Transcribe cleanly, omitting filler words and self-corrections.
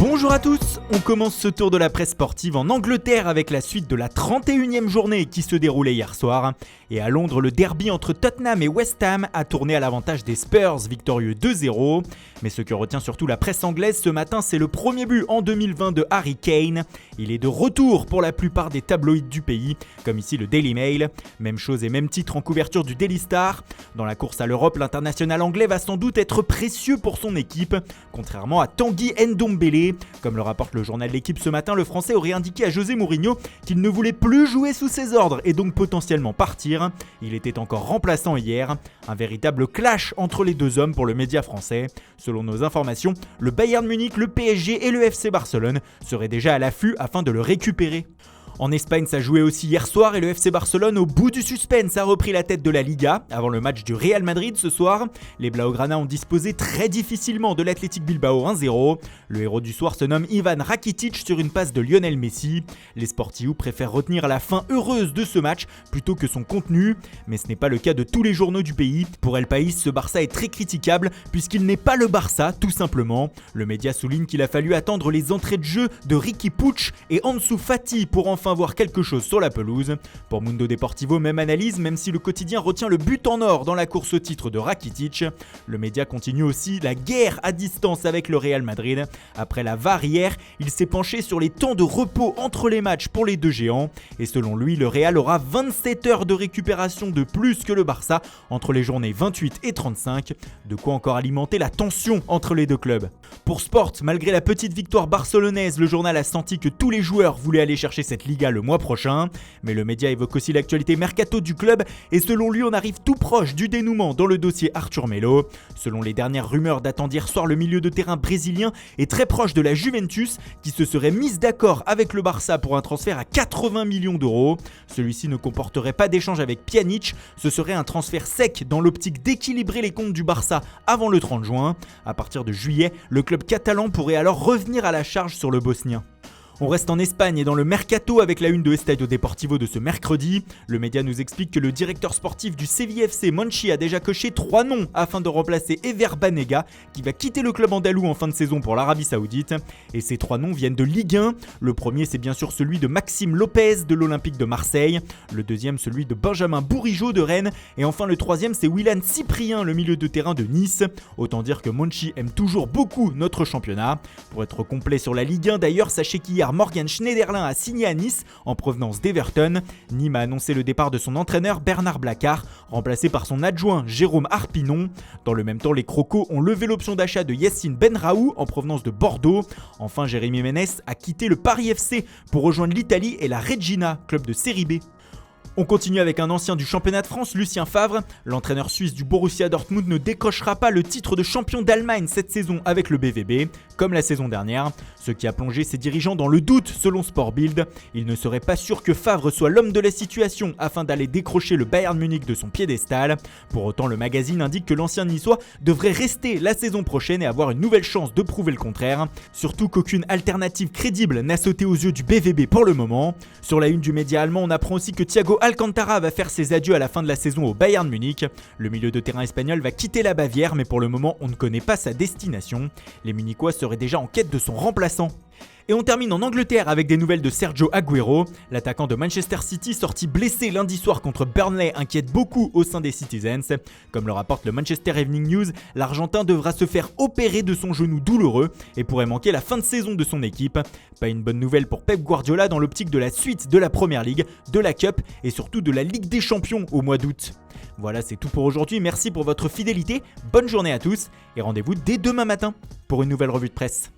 Bonjour à tous, on commence ce tour de la presse sportive en Angleterre avec la suite de la 31e journée qui se déroulait hier soir. Et à Londres, le derby entre Tottenham et West Ham a tourné à l'avantage des Spurs, victorieux 2-0. Mais ce que retient surtout la presse anglaise ce matin, c'est le premier but en 2020 de Harry Kane. Il est de retour pour la plupart des tabloïds du pays, comme ici le Daily Mail. Même chose et même titre en couverture du Daily Star. Dans la course à l'Europe, l'international anglais va sans doute être précieux pour son équipe, contrairement à Tanguy Ndombele. Comme le rapporte le journal L'Équipe ce matin, le Français aurait indiqué à José Mourinho qu'il ne voulait plus jouer sous ses ordres et donc potentiellement partir. Il était encore remplaçant hier. Un véritable clash entre les deux hommes pour le média français. Selon nos informations, le Bayern Munich, le PSG et le FC Barcelone seraient déjà à l'affût afin de le récupérer. En Espagne, ça jouait aussi hier soir et le FC Barcelone, au bout du suspense, a repris la tête de la Liga avant le match du Real Madrid ce soir. Les Blaugrana ont disposé très difficilement de l'Athletic Bilbao 1-0. Le héros du soir se nomme Ivan Rakitic sur une passe de Lionel Messi. Les Sportius préfèrent retenir la fin heureuse de ce match plutôt que son contenu. Mais ce n'est pas le cas de tous les journaux du pays. Pour El País, ce Barça est très critiquable puisqu'il n'est pas le Barça, tout simplement. Le média souligne qu'il a fallu attendre les entrées de jeu de Riqui Puig et Ansu Fati pour enfin voir quelque chose sur la pelouse. Pour Mundo Deportivo, même analyse, même si le quotidien retient le but en or dans la course au titre de Rakitic. Le média continue aussi la guerre à distance avec le Real Madrid. Après la VAR hier, il s'est penché sur les temps de repos entre les matchs pour les deux géants. Et selon lui, le Real aura 27 heures de récupération de plus que le Barça entre les journées 28 et 35. De quoi encore alimenter la tension entre les deux clubs. Pour Sport, malgré la petite victoire barcelonaise, le journal a senti que tous les joueurs voulaient aller chercher cette Liga le mois prochain. Mais le média évoque aussi l'actualité mercato du club et selon lui, on arrive tout proche du dénouement dans le dossier Arthur Melo. Selon les dernières rumeurs datant d'hier soir, le milieu de terrain brésilien est très proche de la Juventus qui se serait mise d'accord avec le Barça pour un transfert à 80 millions d'euros. Celui-ci ne comporterait pas d'échange avec Pjanic, ce serait un transfert sec dans l'optique d'équilibrer les comptes du Barça avant le 30 juin. À partir de juillet, le club catalan pourrait alors revenir à la charge sur le Bosnien. On reste en Espagne et dans le mercato avec la une de Estadio Deportivo de ce mercredi. Le média nous explique que le directeur sportif du Sevilla FC, Monchi, a déjà coché 3 noms afin de remplacer Ever Banega qui va quitter le club andalou en fin de saison pour l'Arabie Saoudite. Et ces 3 noms viennent de Ligue 1. Le premier, c'est bien sûr celui de Maxime Lopez de l'Olympique de Marseille. Le deuxième, celui de Benjamin Bourigeaud de Rennes. Et enfin le troisième, c'est Willan Cyprien, le milieu de terrain de Nice. Autant dire que Monchi aime toujours beaucoup notre championnat. Pour être complet sur la Ligue 1 d'ailleurs, sachez qu'hier Morgan Schneiderlin a signé à Nice en provenance d'Everton. Nîmes a annoncé le départ de son entraîneur Bernard Blacard, remplacé par son adjoint Jérôme Arpinon. Dans le même temps, les Crocos ont levé l'option d'achat de Yassine Benraou en provenance de Bordeaux. Enfin, Jérémy Ménès a quitté le Paris FC pour rejoindre l'Italie et la Regina, club de Série B. On continue avec un ancien du championnat de France, Lucien Favre. L'entraîneur suisse du Borussia Dortmund ne décrochera pas le titre de champion d'Allemagne cette saison avec le BVB, comme la saison dernière, ce qui a plongé ses dirigeants dans le doute selon Sport Bild. Il ne serait pas sûr que Favre soit l'homme de la situation afin d'aller décrocher le Bayern Munich de son piédestal. Pour autant, le magazine indique que l'ancien niçois devrait rester la saison prochaine et avoir une nouvelle chance de prouver le contraire. Surtout qu'aucune alternative crédible n'a sauté aux yeux du BVB pour le moment. Sur la une du média allemand, on apprend aussi que Thiago Alcantara va faire ses adieux à la fin de la saison au Bayern Munich. Le milieu de terrain espagnol va quitter la Bavière, mais pour le moment, on ne connaît pas sa destination. Les Munichois seraient déjà en quête de son remplaçant. Et on termine en Angleterre avec des nouvelles de Sergio Aguero. L'attaquant de Manchester City, sorti blessé lundi soir contre Burnley, inquiète beaucoup au sein des Citizens. Comme le rapporte le Manchester Evening News, l'Argentin devra se faire opérer de son genou douloureux et pourrait manquer la fin de saison de son équipe. Pas une bonne nouvelle pour Pep Guardiola dans l'optique de la suite de la Premier League, de la Cup et surtout de la Ligue des Champions au mois d'août. Voilà, c'est tout pour aujourd'hui. Merci pour votre fidélité. Bonne journée à tous et rendez-vous dès demain matin pour une nouvelle revue de presse.